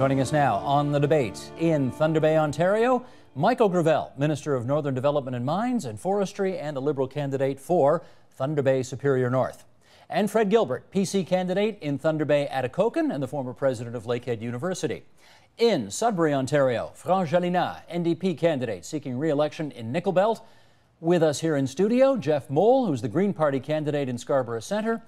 Joining us now on The Debate in Thunder Bay, Ontario, Michael Gravel, Minister of Northern Development and Mines and Forestry and the Liberal candidate for Thunder Bay Superior North. And Fred Gilbert, PC candidate in Thunder Bay Atikokan and the former president of Lakehead University. In Sudbury, Ontario, Franz Jalina, NDP candidate seeking re-election in Nickel Belt. With us here in studio, Jeff Mole, who's the Green Party candidate in Scarborough Centre.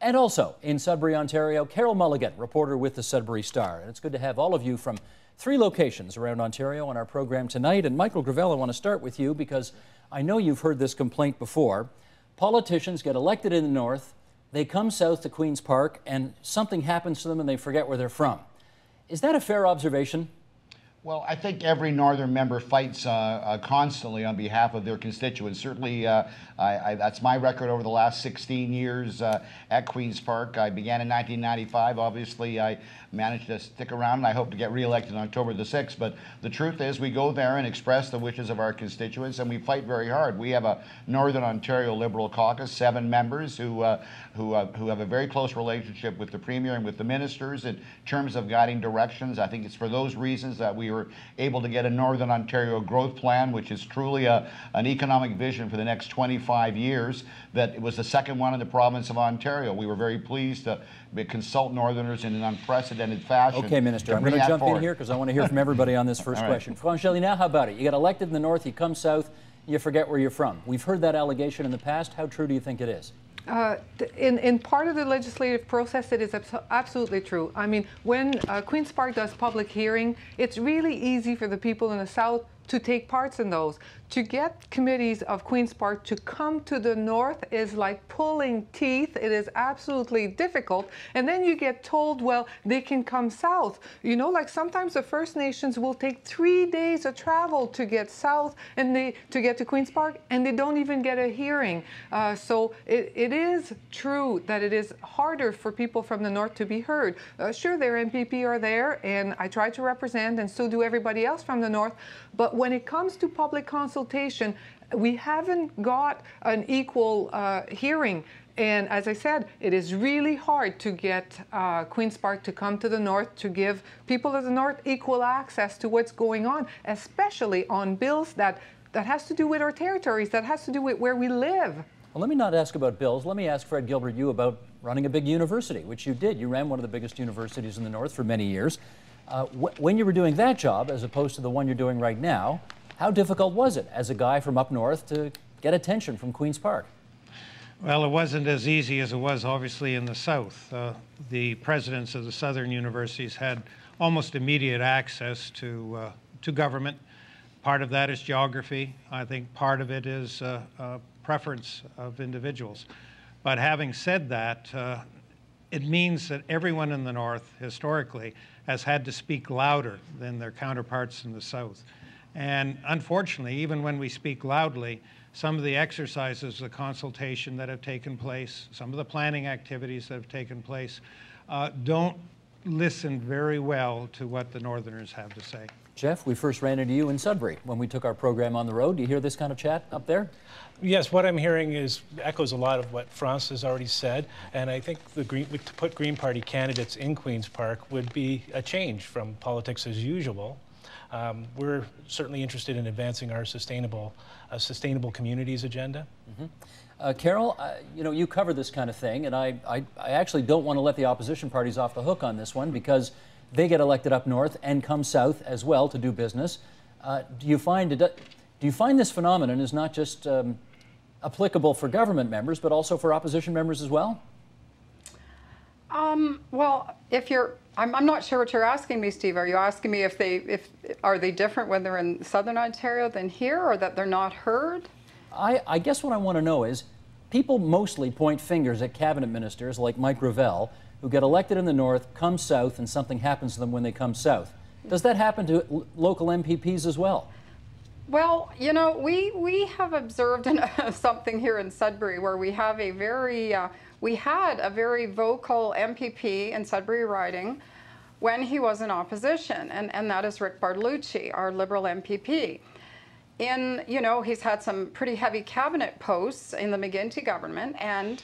And also in Sudbury, Ontario, Carol Mulligan, reporter with the Sudbury Star. And it's good to have all of you from 3 locations around Ontario on our program tonight. And Michael Gravel, I want to start with you because I know you've heard this complaint before. Politicians get elected in the north, they come south to Queen's Park, and something happens to them and they forget where they're from. Is that a fair observation? Well, I think every northern member fights constantly on behalf of their constituents. Certainly, that's my record over the last 16 years at Queen's Park. I began in 1995. Obviously, I managed to stick around, and I hope to get re-elected on October the 6th. But the truth is, we go there and express the wishes of our constituents, and we fight very hard. We have a Northern Ontario Liberal caucus, 7 members who have a very close relationship with the Premier and with the ministers in terms of guiding directions. I think it's for those reasons that we were able to get a Northern Ontario growth plan, which is truly an economic vision for the next 25 years, that it was the second one in the province of Ontario. We were very pleased to consult Northerners in an unprecedented fashion. Okay, Minister, I'm going to jump in here because I want to hear from everybody on this first question. Franz Jalina, how about it? You get elected in the north, you come south, you forget where you're from. We've heard that allegation in the past. How true do you think it is? In part of the legislative process, it is absolutely true. I mean, when Queen's Park does public hearing, it's really easy for the people in the south to take parts in those. To get committees of Queen's Park to come to the north is like pulling teeth. It is absolutely difficult. And then you get told, well, they can come south. You know, like sometimes the First Nations will take 3 days of travel to get south and to get to Queen's Park, and they don't even get a hearing. So it is true that it is harder for people from the north to be heard. Sure, their MPP are there, and I try to represent, and so do everybody else from the north. But when it comes to public consultation, we haven't got an equal hearing. And as I said, it is really hard to get Queen's Park to come to the north, to give people of the north equal access to what's going on, especially on bills that has to do with our territories, that has to do with where we live. Well, let me not ask about bills. Let me ask Fred Gilbert, you about running a big university, which you did. You ran one of the biggest universities in the north for many years. When you were doing that job, as opposed to the one you're doing right now, how difficult was it as a guy from up north to get attention from Queen's Park? Well, it wasn't as easy as it was obviously in the south. The presidents of the southern universities had almost immediate access to government. Part of that is geography. I think part of it is preference of individuals. But having said that, it means that everyone in the north historically has had to speak louder than their counterparts in the south. And unfortunately, even when we speak loudly, some of the exercises, the consultation that have taken place, some of the planning activities that have taken place, don't listen very well to what the Northerners have to say. Jeff, we first ran into you in Sudbury when we took our program on the road. Do you hear this kind of chat up there? Yes, what I'm hearing echoes a lot of what France has already said, and I think to put Green Party candidates in Queen's Park would be a change from politics as usual. We're certainly interested in advancing our sustainable communities agenda. Mm-hmm. Carol, you know, you cover this kind of thing, and I actually don't want to let the opposition parties off the hook on this one because they get elected up north and come south as well to do business. Do you find this phenomenon is not just applicable for government members, but also for opposition members as well? Well, I'm not sure what you're asking me, Steve. Are you asking me are they different when they're in Southern Ontario than here, or that they're not heard? I guess what I want to know is, people mostly point fingers at cabinet ministers like Mike Gravel, who get elected in the north, come south, and something happens to them when they come south. Does that happen to local MPPs as well? Well, you know, we have observed something here in Sudbury where we have a very we had a very vocal MPP in Sudbury riding when he was in opposition, and that is Rick Bartolucci, our Liberal MPP. You know, he's had some pretty heavy cabinet posts in the McGuinty government, and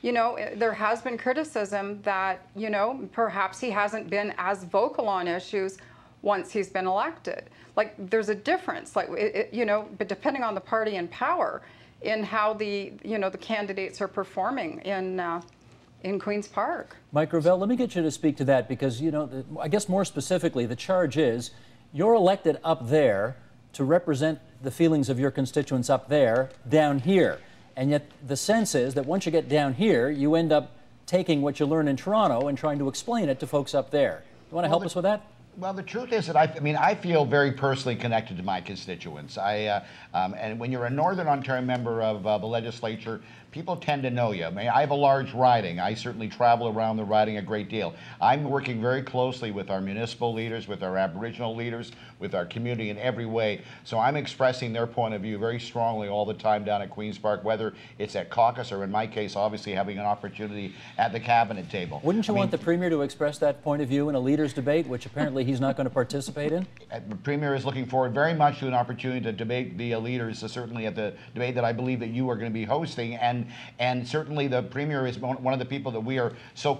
you know, there has been criticism that, you know, perhaps he hasn't been as vocal on issues once he's been elected. Like, there's a difference, like, you know, but depending on the party in power, in how the, you know, the candidates are performing in Queen's Park. Mike Gravel, let me get you to speak to that, because, you know, I guess more specifically, the charge is you're elected up there to represent the feelings of your constituents up there, down here. And yet the sense is that once you get down here, you end up taking what you learn in Toronto and trying to explain it to folks up there. You want to help us with that? Well, the truth is that I feel very personally connected to my constituents. And when you're a Northern Ontario member of the legislature, people tend to know you. I mean, I have a large riding. I certainly travel around the riding a great deal. I'm working very closely with our municipal leaders, with our Aboriginal leaders, with our community in every way. So I'm expressing their point of view very strongly all the time down at Queen's Park, whether it's at caucus or, in my case, obviously having an opportunity at the cabinet table. Wouldn't you want the Premier to express that point of view in a leaders' debate, which apparently he's not going to participate in? The Premier is looking forward very much to an opportunity to debate the leaders, certainly at the debate that I believe that you are going to be hosting, and certainly the Premier is one of the people that we are so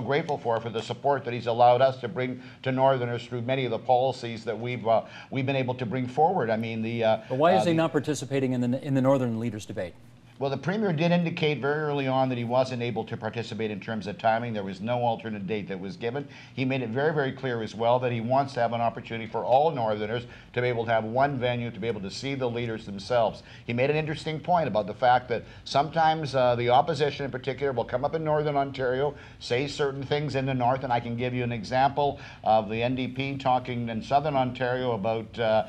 grateful for the support that he's allowed us to bring to Northerners through many of the policies that we've been able to bring forward. I mean, but why is he not participating in the Northern leaders debate? Well, the Premier did indicate very early on that he wasn't able to participate in terms of timing. There was no alternate date that was given. He made it very, very clear as well that he wants to have an opportunity for all Northerners to be able to have one venue, to be able to see the leaders themselves. He made an interesting point about the fact that sometimes the opposition in particular will come up in Northern Ontario, say certain things in the North, and I can give you an example of the NDP talking in Southern Ontario about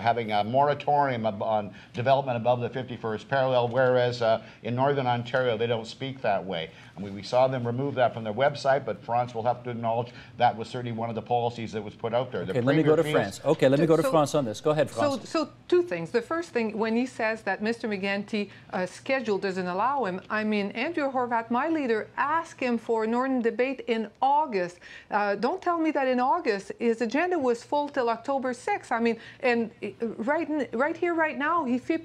having a moratorium on development above the 51st parallel, whereas in Northern Ontario they don't speak that way. I mean, we saw them remove that from their website, but France will have to acknowledge that was certainly one of the policies that was put out there. Okay, let me go to France. Okay, let me go to France on this. Go ahead, France. So two things. The first thing, when he says that Mr. McGuinty schedule doesn't allow him, I mean, Andrew Horwath, my leader, asked him for a Northern debate in August. Don't tell me that in August his agenda was full till October 6th. I mean, and right here, right now, if he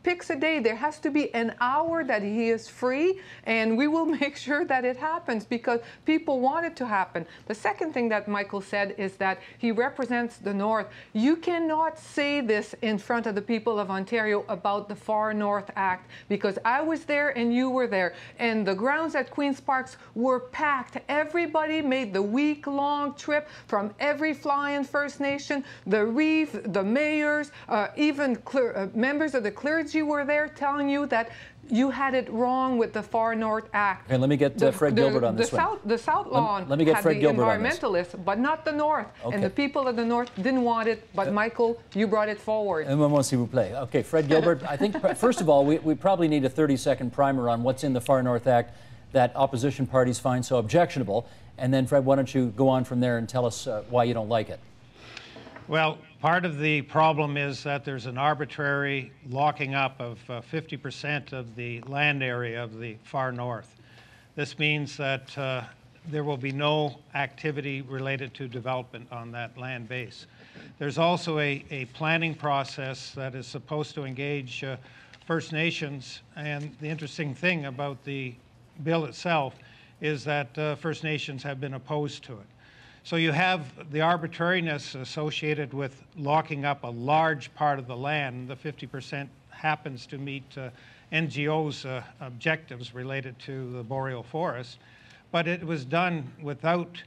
picks a day, there has to be an hour that he is free, and we will make sure that it happens because people want it to happen. The second thing that Michael said is that he represents the North. You cannot say this in front of the people of Ontario about the Far North Act, because I was there and you were there, and the grounds at Queen's Parks were packed. Everybody made the week-long trip from every fly-in First Nation, the reef, the mayors, even members of the clergy were there telling you that you had it wrong with the Far North Act. Okay, let me get Fred Gilbert on this one. The South Lawn let me get Fred Gilbert on this. environmentalists, but not the North. Okay. And the people of the North didn't want it, but Michael, you brought it forward. Un moment, s'il vous plaît. Okay, Fred Gilbert, I think, first of all, we probably need a 30-second primer on what's in the Far North Act that opposition parties find so objectionable. And then, Fred, why don't you go on from there and tell us why you don't like it? Well, part of the problem is that there's an arbitrary locking up of 50% of the land area of the far north. This means that there will be no activity related to development on that land base. There's also a planning process that is supposed to engage First Nations, and the interesting thing about the bill itself is that First Nations have been opposed to it. So you have the arbitrariness associated with locking up a large part of the land. The 50% happens to meet NGO's objectives related to the boreal forest. But it was done without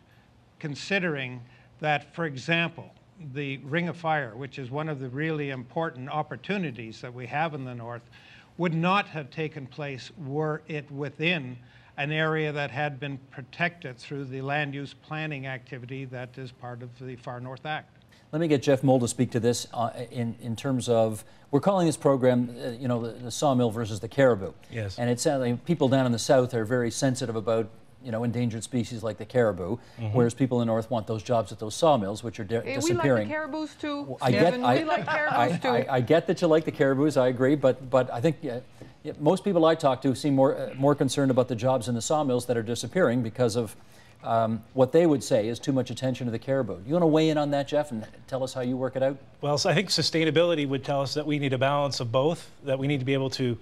considering that, for example, the Ring of Fire, which is one of the really important opportunities that we have in the north, would not have taken place were it within an area that had been protected through the land use planning activity that is part of the Far North Act. Let me get Jeff Mould to speak to this in terms of, we're calling this program, you know, the Sawmill versus the Caribou. Yes. And it's like people down in the South are very sensitive about, you know, endangered species like the caribou, whereas people in the North want those jobs at those sawmills, which are disappearing. We like the caribous too. I get that you like the caribous, I agree, but I think most people I talk to seem more concerned about the jobs in the sawmills that are disappearing because of what they would say is too much attention to the caribou. You want to weigh in on that, Jeff, and tell us how you work it out? Well, so I think sustainability would tell us that we need a balance of both, that we need to be able to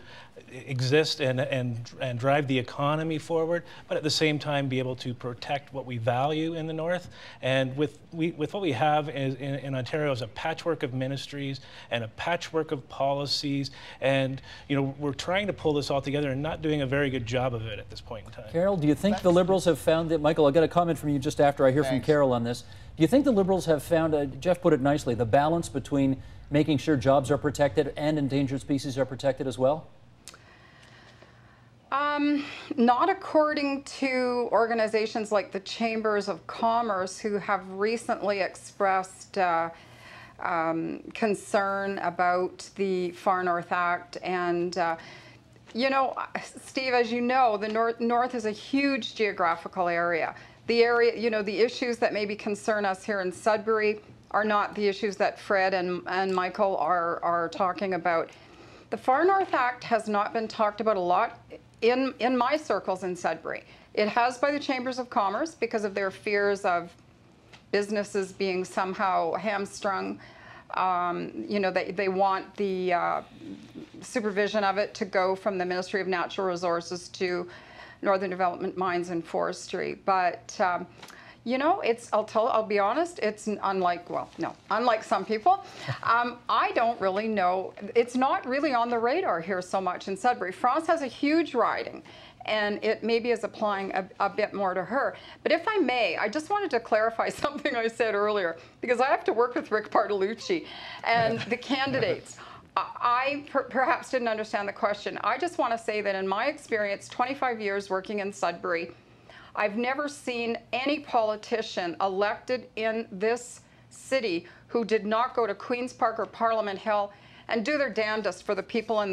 exist and drive the economy forward, but at the same time be able to protect what we value in the north. And with what we have in Ontario is a patchwork of ministries and a patchwork of policies, and we're trying to pull this all together and not doing a very good job of it at this point in time. Carol, do you think the Liberals have found that, Michael, I'll get a comment from you just after I hear from Carol on this. Do you think the Liberals have found, Jeff put it nicely, the balance between making sure jobs are protected and endangered species are protected as well? Not according to organizations like the Chambers of Commerce, who have recently expressed concern about the Far North Act. And, Steve, as you know, the North is a huge geographical area. The area, the issues that maybe concern us here in Sudbury are not the issues that Fred and Michael are talking about. The Far North Act has not been talked about a lot in my circles in Sudbury. It has by the Chambers of Commerce because of their fears of businesses being somehow hamstrung. They want the supervision of it to go from the Ministry of Natural Resources to Northern Development, Mines and Forestry. But I'll be honest, it's unlike some people. I don't really know. It's not really on the radar here so much in Sudbury. France has a huge riding, and it maybe is applying a bit more to her. But if I may, I just wanted to clarify something I said earlier, because I have to work with Rick Bartolucci and the candidates. I perhaps didn't understand the question. I just want to say that in my experience, 25 years working in Sudbury, I've never seen any politician elected in this city who did not go to Queen's Park or Parliament Hill and do their damnedest for the people in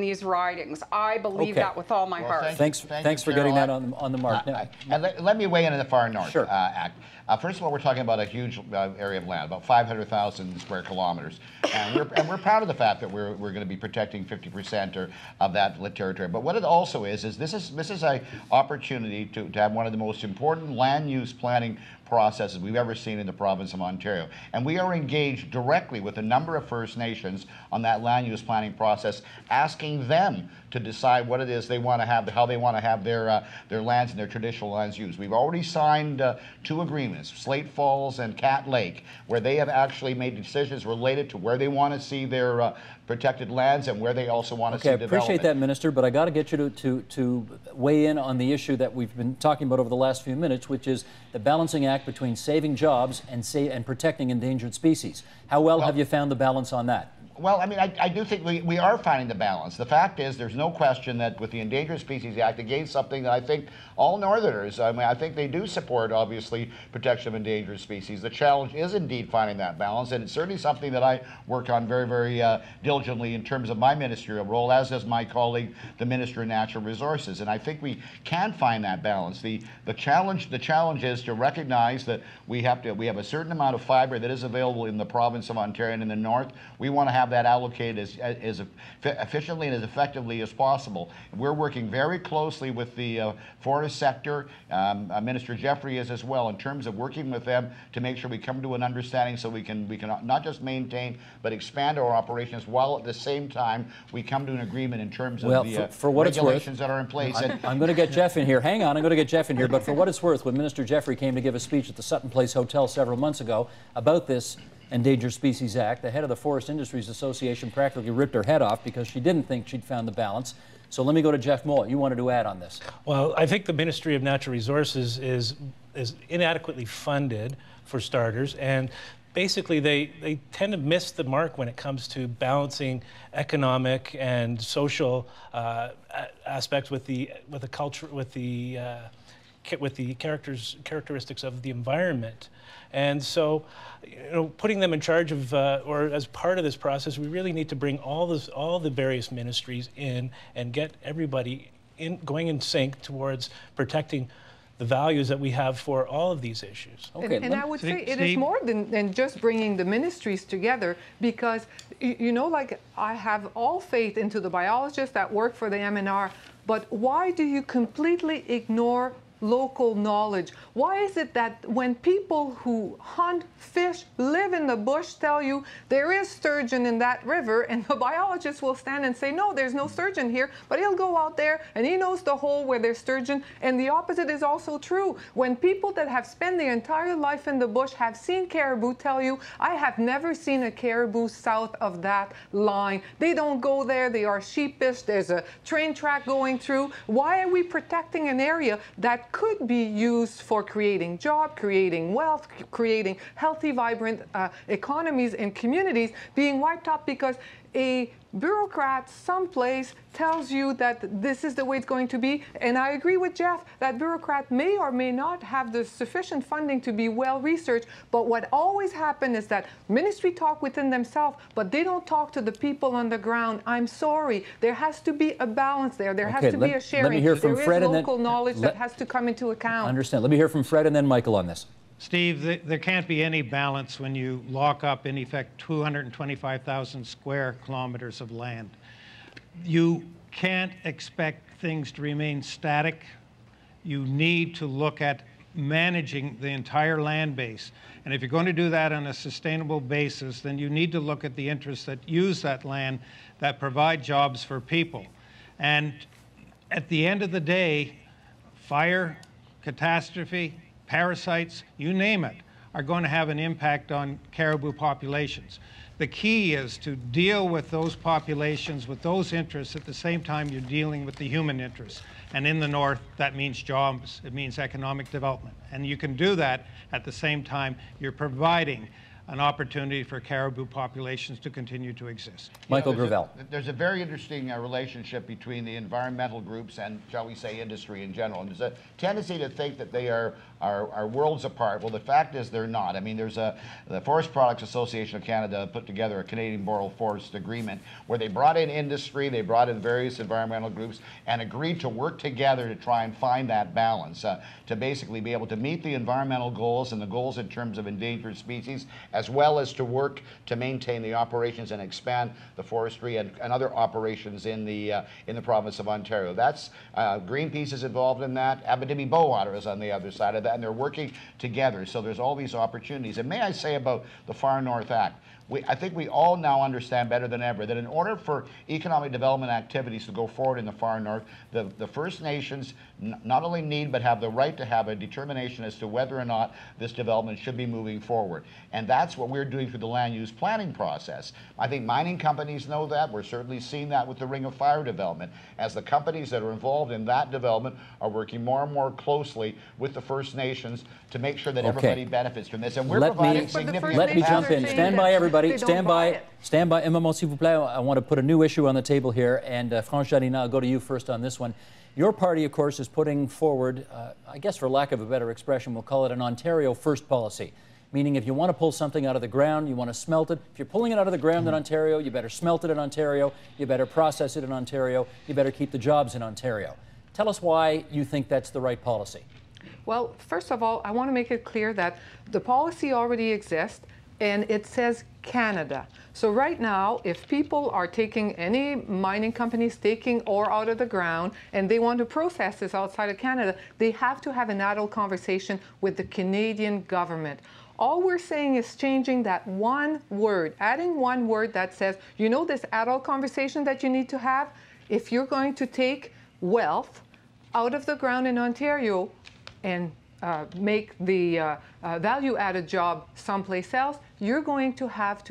these ridings. I believe that with all my heart. Thanks for getting that on the mark. Let me weigh in on the Far North Sure. Act. First of all, we're talking about a huge area of land, about 500,000 square kilometers. And we're proud of the fact that we're going to be protecting 50% of that territory. But what it also is this is an opportunity to have one of the most important land use planning processes we've ever seen in the province of Ontario. And we are engaged directly with a number of First Nations on that land use planning process, asking them to decide what it is they want to have, how they want to have their lands and their traditional lands used. We've already signed 2 agreements, Slate Falls and Cat Lake, where they have actually made decisions related to where they want to see their protected lands and where they also want to see development. I appreciate that, Minister, but I got to get you to weigh in on the issue that we've been talking about over the last few minutes, which is the balancing act between saving jobs and protecting endangered species. How well have you found the balance on that? Well, I mean, I do think we are finding the balance. The fact is, there's no question that with the Endangered Species Act, it gave something that I think all Northerners, I mean, I think they do support, obviously, protection of endangered species. The challenge is indeed finding that balance, and it's certainly something that I work on very, very diligently in terms of my ministerial role, as does my colleague, the Minister of Natural Resources. And I think we can find that balance. The challenge is to recognize that we have a certain amount of fiber that is available in the province of Ontario and in the north. We want to have that allocated as efficiently and as effectively as possible. We're working very closely with the forest sector. Minister Jeffrey is as well, in terms of working with them to make sure we come to an understanding so we can not just maintain but expand our operations, while at the same time we come to an agreement in terms of the regulations that are in place. I'm going to get Jeff in here. Hang on, I'm going to get Jeff in here. But for what it's worth, when Minister Jeffrey came to give a speech at the Sutton Place Hotel several months ago about this Endangered Species Act, the head of the Forest Industries Association practically ripped her head off because she didn't think she'd found the balance. So let me go to Jeff Moore. You wanted to add on this. Well, I think the Ministry of Natural Resources is inadequately funded, for starters, and basically they tend to miss the mark when it comes to balancing economic and social aspects with the culture, with the characteristics of the environment. And so, putting them in charge of, or as part of this process, we really need to bring all the various ministries in and get everybody going in sync towards protecting the values that we have for all of these issues. Okay, and I would say it is more than just bringing the ministries together, because, like, I have all faith into the biologists that work for the MNR, but why do you completely ignore local knowledge? Why is it that when people who hunt, fish, live in the bush tell you there is sturgeon in that river, and the biologist will stand and say, no, there's no sturgeon here, but he'll go out there and he knows the hole where there's sturgeon, and the opposite is also true. When people that have spent their entire life in the bush have seen caribou tell you, I have never seen a caribou south of that line. They don't go there, they are sheepish, there's a train track going through. Why are we protecting an area that could be used for creating jobs, creating wealth, creating healthy, vibrant economies and communities being wiped out because a bureaucrat someplace tells you that this is the way it's going to be? And I agree with Jeff, that bureaucrat may or may not have the sufficient funding to be well researched, but what always happens is that ministry talk within themselves, but they don't talk to the people on the ground. I'm sorry, there has to be a balance there. There has to be a sharing. Let me hear from Fred, there is local knowledge that has to come into account. I understand. Let me hear from Fred and then Michael on this. Steve, there can't be any balance when you lock up, in effect, 225,000 square kilometers of land. You can't expect things to remain static. You need to look at managing the entire land base. And if you're going to do that on a sustainable basis, then you need to look at the interests that use that land, that provide jobs for people. And at the end of the day, fire, catastrophe, parasites, you name it, are going to have an impact on caribou populations. The key is to deal with those populations, with those interests, at the same time you're dealing with the human interests. And in the north, that means jobs, it means economic development. And you can do that at the same time you're providing an opportunity for caribou populations to continue to exist. Michael Gravel. There's a very interesting relationship between the environmental groups and, shall we say, industry in general. And there's a tendency to think that they are worlds apart. Well, the fact is they're not. I mean, there's the Forest Products Association of Canada put together a Canadian Boreal Forest Agreement where they brought in industry, they brought in various environmental groups and agreed to work together to try and find that balance, to basically be able to meet the environmental goals and the goals in terms of endangered species, as well as to work to maintain the operations and expand the forestry and other operations in the province of Ontario. That's Greenpeace is involved in that. Abitibi Bowater is on the other side of that, and they're working together. So there's all these opportunities. And may I say about the Far North Act, I think we all now understand better than ever that in order for economic development activities to go forward in the Far North, the First Nations not only need but have the right to have a determination as to whether or not this development should be moving forward. And that's what we're doing through the land use planning process. I think mining companies know that. We're certainly seeing that with the Ring of Fire development, as the companies that are involved in that development are working more and more closely with the First Nations to make sure that everybody benefits from this. And we're providing significant... Let me jump in. Stand by, everybody. Stand by. Stand by. Un moment, s'il vous plaît. I want to put a new issue on the table here. And Franche Janina, I'll go to you first on this one. Your party, of course, is putting forward, I guess for lack of a better expression, we'll call it an Ontario first policy. Meaning if you want to pull something out of the ground, you want to smelt it. If you're pulling it out of the ground in Ontario, you better smelt it in Ontario. You better process it in Ontario. You better keep the jobs in Ontario. Tell us why you think that's the right policy. Well, first of all, I want to make it clear that the policy already exists, and it says Canada. So right now, if people are taking, any mining companies taking ore out of the ground and they want to process this outside of Canada, they have to have an adult conversation with the Canadian government. All we're saying is changing that one word, adding one word that says, you know, this adult conversation that you need to have, if you're going to take wealth out of the ground in Ontario and make the value-added job someplace else, you're going to have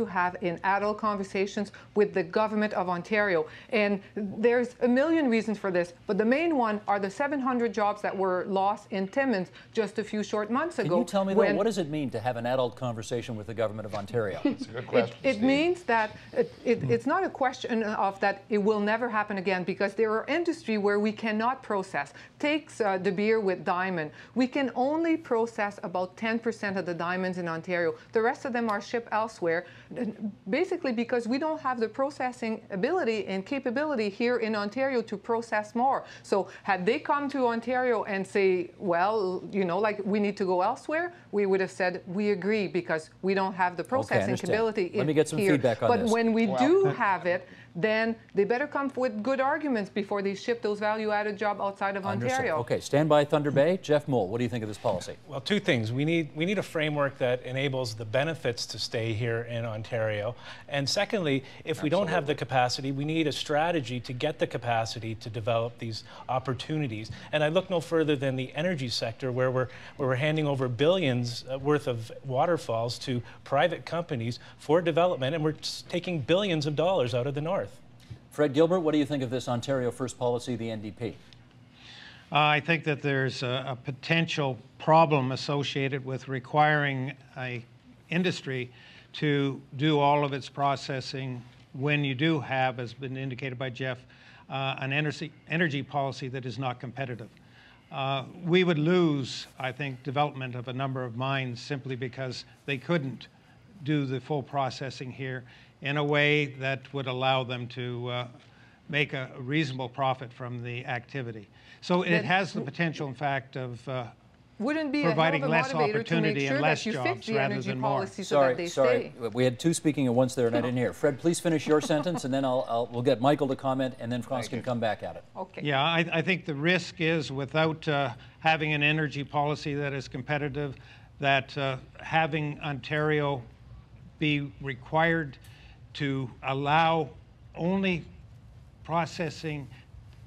in adult conversations with the government of Ontario. And there's a million reasons for this, but the main one are the 700 jobs that were lost in Timmins just a few short months ago. Can you tell me, though, what does it mean to have an adult conversation with the government of Ontario? That's a good question, it means that it's not a question of that it will never happen again, because there are industry where we cannot process. Take De Beer with diamond. We can only process about 10% of the diamonds in Ontario. The rest of them are shipped elsewhere, basically because we don't have the processing ability and capability here in Ontario to process more. So had they come to Ontario and say, well, you know, like, we need to go elsewhere, we would have said, we agree, because we don't have the processing ability Let me get some feedback on but this. when we do have it, then they better come with good arguments before they ship those value-added jobs outside of Understood. Ontario. Okay, stand by Thunder Bay. Jeff Moule, what do you think of this policy? Well, two things. We need a framework that enables the benefits to stay here in Ontario. And secondly, if we don't have the capacity, we need a strategy to get the capacity to develop these opportunities. And I look no further than the energy sector, where we're handing over billions worth of waterfalls to private companies for development, and we're taking billions of dollars out of the north. Fred Gilbert, what do you think of this Ontario First policy, the NDP? I think that there's a potential problem associated with requiring a industry to do all of its processing when you do have, as been indicated by Jeff, an energy policy that is not competitive. We would lose, I think, development of a number of mines simply because they couldn't do the full processing here in a way that would allow them to make a reasonable profit from the activity. So it has the potential, in fact, of wouldn't be providing a hell less of a motivator opportunity to make sure and less that you jobs fix the rather energy than more. policy so that they Sorry, stay. we had two speaking at once there and I didn't hear. Fred, please finish your sentence and then we'll get Michael to comment and then France can come back at it. Okay. Yeah, I think the risk is, without having an energy policy that is competitive, that having Ontario be required to allow only processing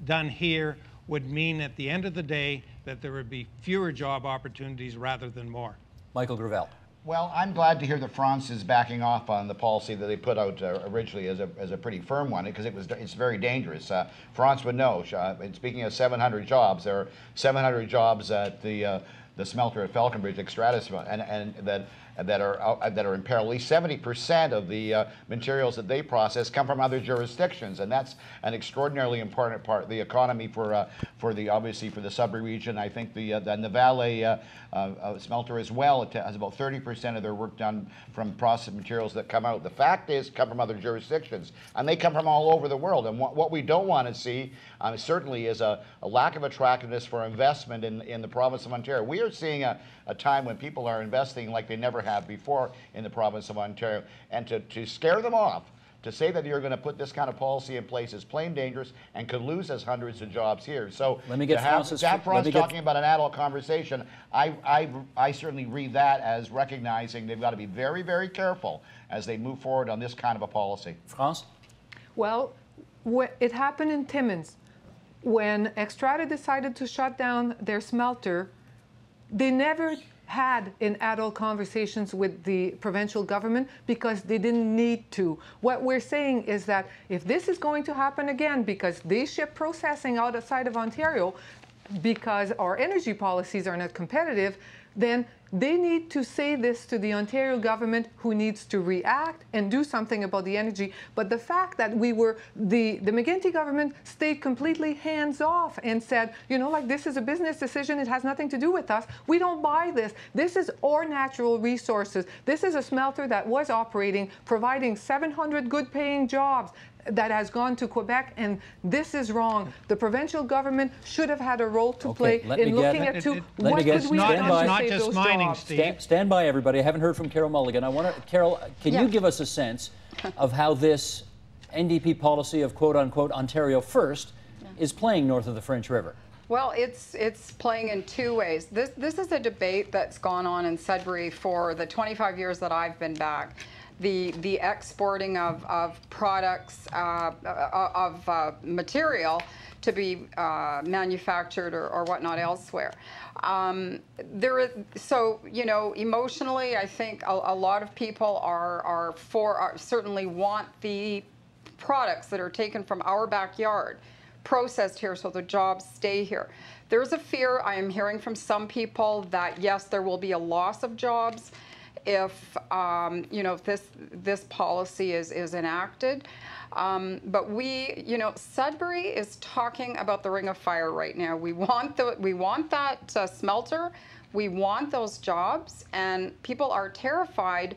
done here would mean at the end of the day that there would be fewer job opportunities rather than more. Michael Gravel. Well, I'm glad to hear that France is backing off on the policy that they put out originally as a pretty firm one, because it's very dangerous. France would know. And speaking of 700 jobs, there are 700 jobs at the smelter at Falconbridge, Extratus, and that are in peril. At least 70% of the materials that they process come from other jurisdictions, and that's an extraordinarily important part of the economy for obviously for the Sudbury region. I think the Valley smelter as well, it has about 30% of their work done from processed materials that come out. The fact is, come from other jurisdictions, and they come from all over the world. And what we don't want to see certainly is a lack of attractiveness for investment in the province of Ontario. We are seeing a time when people are investing like they never have before in the province of Ontario, and to scare them off, to say that you're going to put this kind of policy in place is plain dangerous and could lose us hundreds of jobs here. So let me get France talking about an adult conversation, I certainly read that as recognizing they've got to be very, very careful as they move forward on this kind of a policy. France? Well, it happened in Timmins. When Xstrata decided to shut down their smelter, they never had in adult conversations with the provincial government because they didn't need to. What we're saying is that if this is going to happen again because they ship processing outside of Ontario because our energy policies are not competitive, then they need to say this to the Ontario government, who needs to react and do something about the energy. But the fact that the McGuinty government stayed completely hands off and said, you know, like, this is a business decision, it has nothing to do with us. We don't buy this. This is our natural resources. This is a smelter that was operating, providing 700 good paying jobs, that has gone to Quebec, and this is wrong. The provincial government should have had a role to play in looking at what could we have done to save those jobs. Stand by, everybody. I haven't heard from Carol Mulligan. Carol, can you give us a sense of how this NDP policy of quote-unquote Ontario First is playing north of the French River? Well, it's playing in two ways. This is a debate that's gone on in Sudbury for the 25 years that I've been back. The exporting of products, of material to be manufactured or whatnot elsewhere. So, you know, emotionally, I think a lot of people certainly want the products that are taken from our backyard processed here so the jobs stay here. There's a fear I am hearing from some people that, yes, there will be a loss of jobs if you know, if this policy is enacted, but you know, Sudbury is talking about the Ring of Fire right now. We want that smelter, we want those jobs, and people are terrified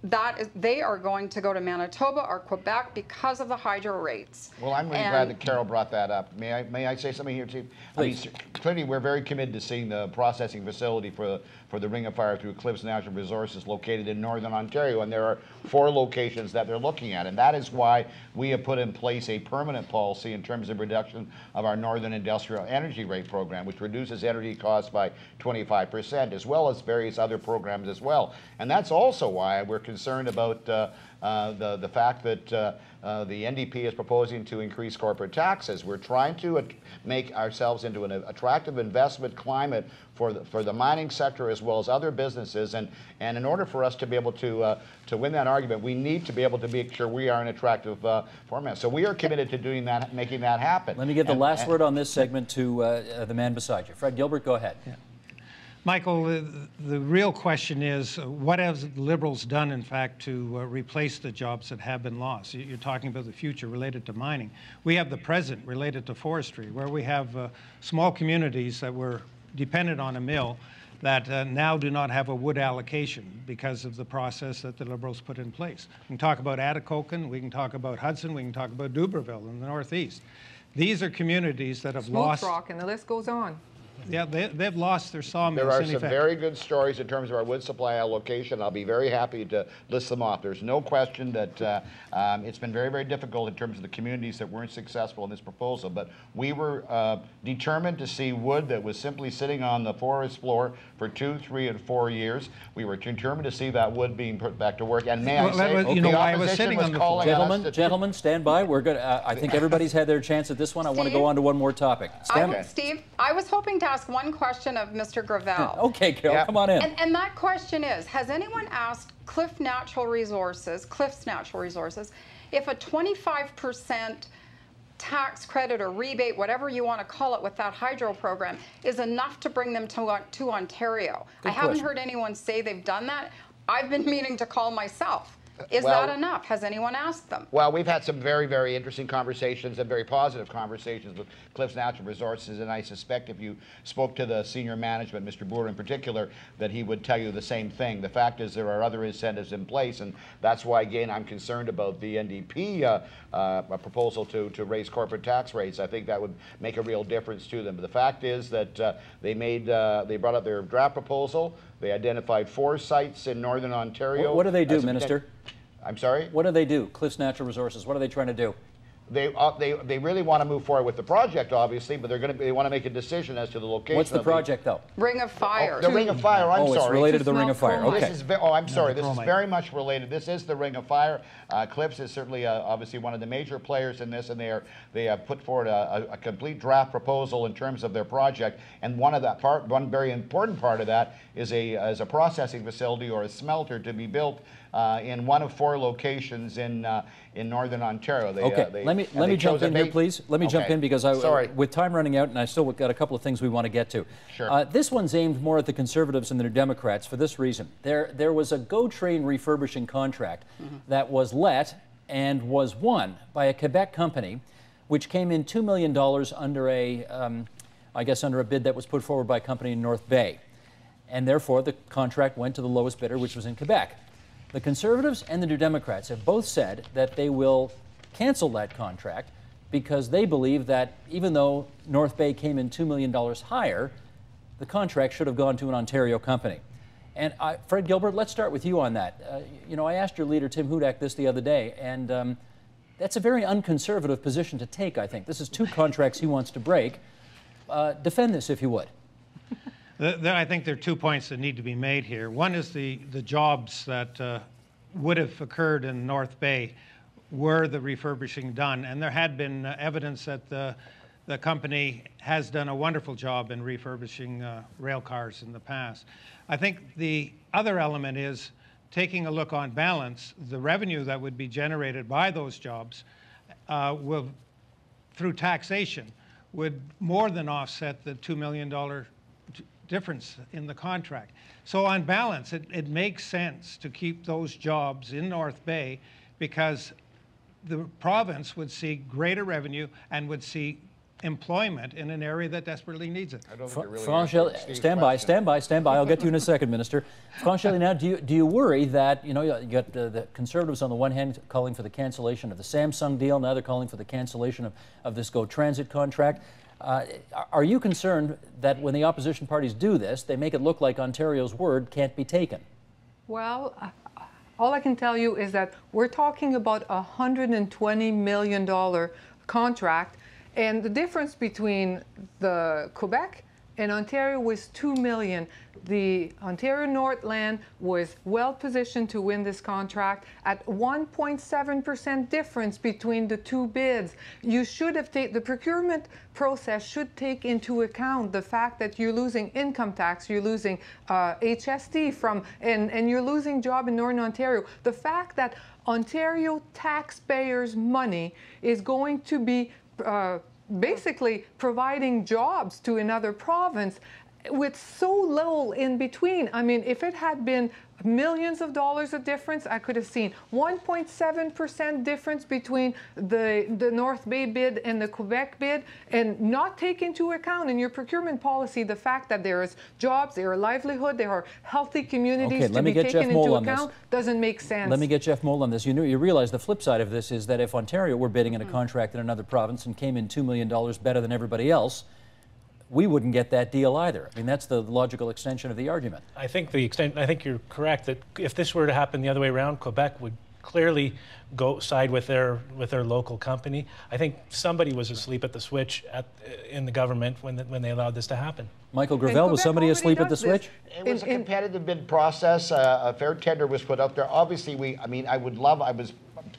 they are going to go to Manitoba or Quebec because of the hydro rates. Well, I'm really glad that Carol brought that up. May I say something here, Chief? Please. I mean, clearly, we're very committed to seeing the processing facility for the Ring of Fire through Cliffs Natural Resources located in Northern Ontario, and there are 4 locations that they're looking at, and that is why we have put in place a permanent policy in terms of reduction of our Northern Industrial Energy Rate Program, which reduces energy costs by 25%, as well as various other programs as well. And that's also why we're concerned about the fact that the NDP is proposing to increase corporate taxes. We're trying to make ourselves into an attractive investment climate for the mining sector as well as other businesses, and in order for us to be able to win that argument, we need to be able to make sure we are an attractive format. So we are committed to doing that, making that happen. Let me give the last word on this segment to the man beside you. Fred Gilbert, go ahead. Yeah. Michael, the real question is, what have the Liberals done, in fact, to replace the jobs that have been lost? You're talking about the future related to mining. We have the present related to forestry, where we have small communities that were dependent on a mill that now do not have a wood allocation because of the process that the Liberals put in place. We can talk about Atikokan, we can talk about Hudson, we can talk about Dubreuilville in the Northeast. These are communities that have lost... Smooth Rock, and the list goes on. Yeah, they've lost their sawmills. There are some very good stories in terms of our wood supply allocation. I'll be very happy to list them off. There's no question that it's been very, very difficult in terms of the communities that weren't successful in this proposal, but we were determined to see wood that was simply sitting on the forest floor for 2, 3, and 4 years. We were determined to see that wood being put back to work, and may I say, you know, the why I was opposition sitting was on the calling floor. on us to... Gentlemen, stand by. We're good. I think everybody's had their chance at this one. I want to go on to one more topic. Steve, I was hoping to ask one question of Mr. Gravel. Okay, Carol, Yep. come on in. And that question is, has anyone asked Cliffs Natural Resources, if a 25% tax credit or rebate, whatever you want to call it, with that hydro program is enough to bring them to Ontario? Good I haven't question. heard anyone say they've done that. I've been meaning to call myself. Is Well- that enough? Has anyone asked them? Well, we've had some very, very interesting conversations and very positive conversations with Cliffs Natural Resources, and I suspect if you spoke to the senior management, Mr. Boer in particular, that he would tell you the same thing. The fact is there are other incentives in place, and that's why, again, I'm concerned about the NDP proposal to raise corporate tax rates. I think that would make a real difference to them. But the fact is that they brought up their draft proposal. They identified 4 sites in Northern Ontario. What do they do, Minister? I'm sorry? What do they do? Cliffs Natural Resources, what are they trying to do? They really want to move forward with the project, obviously, but they want to make a decision as to the location. What's the project, though? Ring of Fire. The Ring of Fire. I'm sorry. It's related to the Ring of Fire. Okay. This is I'm sorry. This is very much related. This is the Ring of Fire. Cliffs is certainly obviously one of the major players in this, and they have put forward a complete draft proposal in terms of their project. And one very important part of that is a processing facility or a smelter to be built in one of 4 locations in Northern Ontario. Let me jump in here, please. Let me jump in because with time running out, and I still got a couple of things we want to get to. Sure. This one's aimed more at the Conservatives and the Democrats for this reason. There was a GO Train refurbishing contract that was let and was won by a Quebec company, which came in $2 million under under a bid that was put forward by a company in North Bay. And therefore, the contract went to the lowest bidder, which was in Quebec. The Conservatives and the New Democrats have both said that they will cancel that contract because they believe that even though North Bay came in $2 million higher, the contract should have gone to an Ontario company. And Fred Gilbert, let's start with you on that. I asked your leader, Tim Hudak, this the other day, and that's a very unconservative position to take, I think. This is 2 contracts he wants to break. Defend this, if you would. I think there are 2 points that need to be made here. One is the jobs that would have occurred in North Bay were the refurbishing done, and there had been evidence that the company has done a wonderful job in refurbishing rail cars in the past. I think the other element is taking a look on balance. The revenue that would be generated by those jobs through taxation would more than offset the $2 million difference in the contract. So on balance, it makes sense to keep those jobs in North Bay because the province would see greater revenue and would see employment in an area that desperately needs it. I don't think it really Franchel, answered Steve's stand by, question. stand by, stand by. I'll get to you in a second, Minister. Franchel, now, do you worry that, you know, you got the Conservatives on the one hand calling for the cancellation of the Samsung deal, now they're calling for the cancellation of this Go Transit contract. Are you concerned that when the opposition parties do this, they make it look like Ontario's word can't be taken? Well, all I can tell you is that we're talking about a $120 million contract, and the difference between the Quebec and Ontario was $2 million. The Ontario Northland was well positioned to win this contract at 1.7% difference between the two bids. You should have taken, the procurement process should take into account the fact that you're losing income tax, you're losing HST from, and you're losing job in Northern Ontario. The fact that Ontario taxpayers' money is going to be basically providing jobs to another province with so little in between. I mean, if it had been millions of dollars of difference, I could have seen 1.7% difference between the North Bay bid and the Quebec bid, and not take into account in your procurement policy the fact that there is jobs, there are livelihood, there are healthy communities to be taken into account doesn't make sense. Let me get Jeff Mould on this. You realize the flip side of this is that if Ontario were bidding in a contract in another province and came in $2 million better than everybody else, we wouldn't get that deal either. I mean, that's the logical extension of the argument. I think you're correct that if this were to happen the other way around, Quebec would clearly go side with their local company. I think somebody was asleep at the switch in the government when they allowed this to happen. Michael Gravel, was somebody asleep at the switch? It was a competitive bid process. A fair tender was put up there. Obviously, I was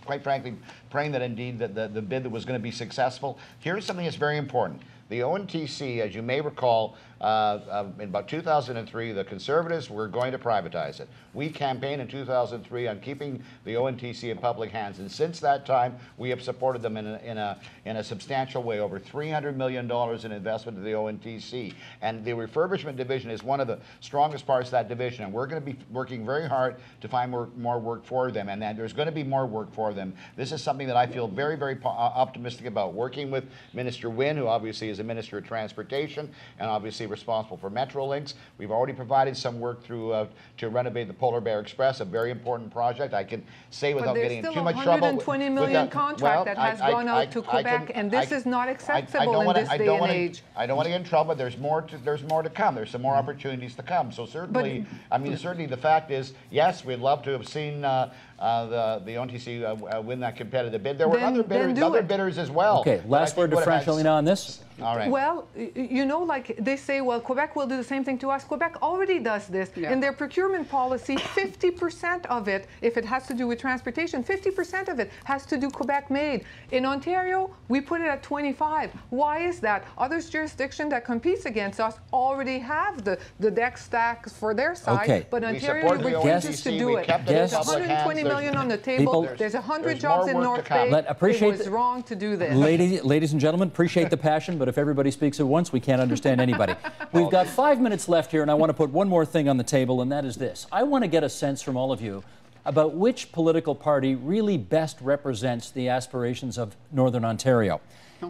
quite frankly praying that indeed that the bid that was going to be successful. Here's something that's very important. The ONTC, as you may recall, in about 2003, the Conservatives were going to privatize it. We campaigned in 2003 on keeping the ONTC in public hands, and since that time, we have supported them in a substantial way, over $300 million in investment to the ONTC. And the refurbishment division is one of the strongest parts of that division, and we're going to be working very hard to find more work for them, and there's going to be more work for them. This is something that I feel very, very optimistic about, working with Minister Wynne, who obviously is a Minister of Transportation and obviously responsible for Metrolinx. We've already provided some work through to renovate the Polar Bear Express, a very important project. I can say without getting in too much trouble. But there's still a $120 million contract that has gone out to Quebec, and this is not acceptable in this day and age. I don't want to get in trouble. There's more to come. There's some more opportunities to come. So certainly, certainly the fact is, yes, we'd love to have seen the ONTC win that competitive bid. There were other bidders as well. Okay, last word to Francelina on this. All right. Well, you know, like they say, well, Quebec will do the same thing to us. Quebec already does this. Yeah. In their procurement policy, 50% of it, if it has to do with transportation, 50% of it has to do Quebec made. In Ontario, we put it at 25. Why is that? Other jurisdictions that competes against us already have the deck stacks for their side, but Ontario refuses to do it. There's $120 million on the table. There's 100 jobs in North Bay. It was wrong to do this. Ladies and gentlemen, appreciate the passion, but if everybody speaks at once, we can't understand anybody. We've got 5 minutes left here, and I want to put one more thing on the table, and that is this. I want to get a sense from all of you about which political party really best represents the aspirations of Northern Ontario.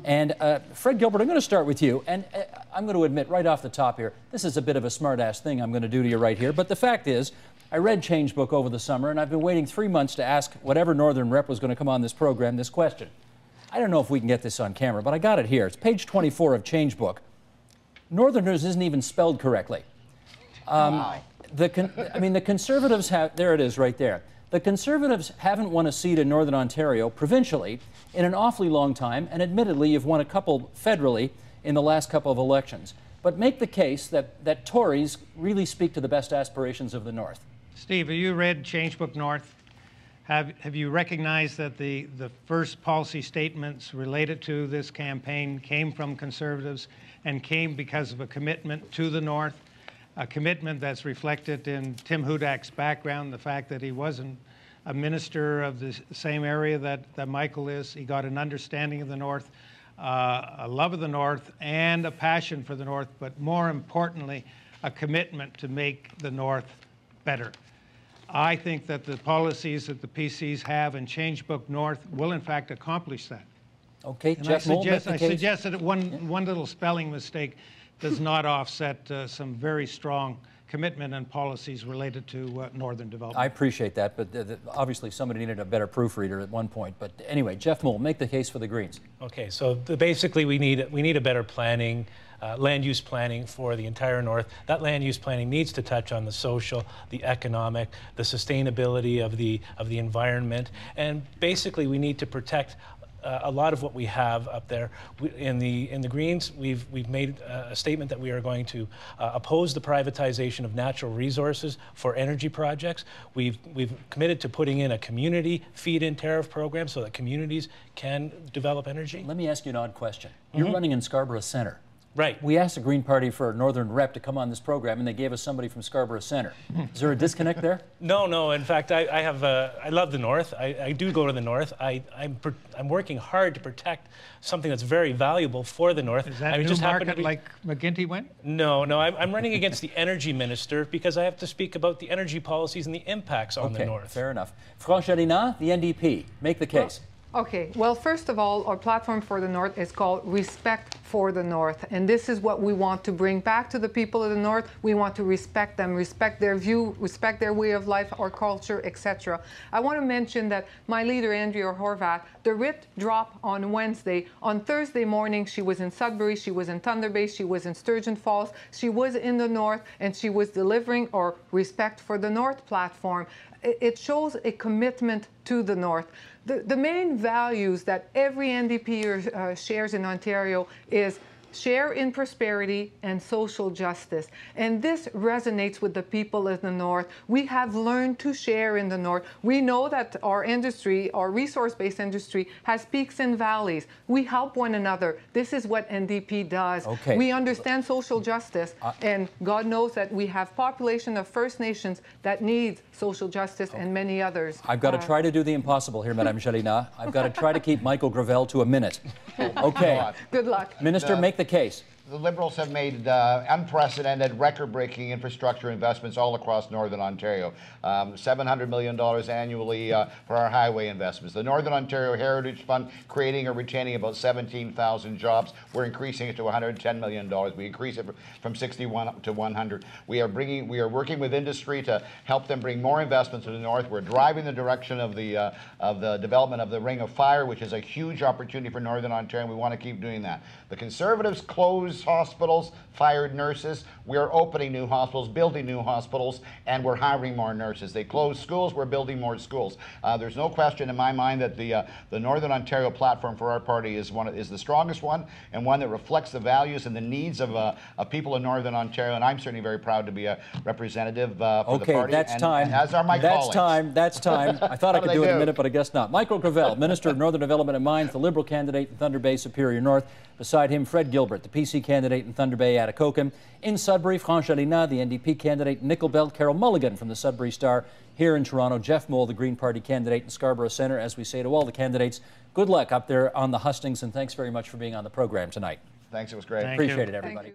And Fred Gilbert, I'm going to start with you, and I'm going to admit right off the top here, this is a bit of a smart-ass thing I'm going to do to you right here, but the fact is, I read Changebook over the summer, and I've been waiting 3 months to ask whatever Northern rep was going to come on this program this question. I don't know if we can get this on camera, but I got it here. It's page 24 of Changebook. Northerners isn't even spelled correctly. The Conservatives have, there it is right there. The Conservatives haven't won a seat in Northern Ontario provincially in an awfully long time, and admittedly you've won a couple federally in the last couple of elections. But make the case that Tories really speak to the best aspirations of the North. Steve, have you read Changebook North? Have you recognized that the first policy statements related to this campaign came from Conservatives and came because of a commitment to the North, a commitment that's reflected in Tim Hudak's background, the fact that he wasn't a minister of the same area that Michael is. He got an understanding of the North, a love of the North, and a passion for the North, but more importantly, a commitment to make the North better. I think that the policies that the PCs have in Changebook North will in fact accomplish that. Okay, And Jeff Moule, make the I case. suggest that one little spelling mistake does not offset some very strong commitment and policies related to northern development. I appreciate that, but obviously somebody needed a better proofreader at one point. But anyway, Jeff Moule, make the case for the Greens. Okay, so basically we need a better planning, land use planning for the entire north. That land use planning needs to touch on the social, the economic, the sustainability of the environment, and basically we need to protect a lot of what we have up there. In the Greens, we've made a statement that we are going to oppose the privatization of natural resources for energy projects. We've committed to putting in a community feed-in tariff program so that communities can develop energy. Let me ask you an odd question. You're running in Scarborough Centre. Right. We asked the Green Party for a northern rep to come on this program, and they gave us somebody from Scarborough Centre. Is there a disconnect there? No. In fact, I love the north. I do go to the north. I'm working hard to protect something that's very valuable for the north. Is that Newmarket like McGuinty went? No. I'm running against the energy minister because I have to speak about the energy policies and the impacts on the north. Fair enough. Francelina, the NDP, make the case. Okay, well, first of all, our platform for the North is called Respect for the North. And this is what we want to bring back to the people of the North. We want to respect them, respect their view, respect their way of life, our culture, etc. I want to mention that my leader, Andrea Horvath, the writ dropped on Wednesday. On Thursday morning, she was in Sudbury, she was in Thunder Bay, she was in Sturgeon Falls, she was in the North, and she was delivering our Respect for the North platform. It shows a commitment to the North. The main values that every NDP shares in Ontario is share in prosperity and social justice. And this resonates with the people of the North. We have learned to share in the North. We know that our industry, our resource-based industry, has peaks and valleys. We help one another. This is what NDP does. Okay. We understand social justice, and God knows that we have population of First Nations that needs social justice and many others. I've got to try to do the impossible here, Madame Jelina. I've got to try to keep Michael Gravel to a minute. Okay. Good luck. Minister, make the case. The Liberals have made unprecedented, record-breaking infrastructure investments all across Northern Ontario. $700 million annually for our highway investments. The Northern Ontario Heritage Fund creating or retaining about 17,000 jobs. We're increasing it to $110 million. We increase it from 61 to 100. We are working with industry to help them bring more investments to the North. We're driving the direction of the development of the Ring of Fire, which is a huge opportunity for Northern Ontario, and we want to keep doing that. The Conservatives closed hospitals, fired nurses. We are opening new hospitals, building new hospitals, and we're hiring more nurses. They closed schools, we're building more schools. There's no question in my mind that the Northern Ontario platform for our party is the strongest one, and one that reflects the values and the needs of people in Northern Ontario, and I'm certainly very proud to be a representative for the party. Okay, that's time. As are my colleagues. That's time. I thought I could do it in a minute, but I guess not. Michael Gravel, Minister of Northern Development and Mines, the Liberal candidate in Thunder Bay, Superior North. Beside him, Fred Gilbert, the PC candidate in Thunder Bay, Atikokan. In Sudbury, Francelina, the NDP candidate in Nickel Belt. Carol Mulligan from the Sudbury Star. Here in Toronto, Jeff Moule, the Green Party candidate in Scarborough Centre. As we say to all the candidates, good luck up there on the hustings, and thanks very much for being on the program tonight. Thanks, it was great. Appreciate it, everybody.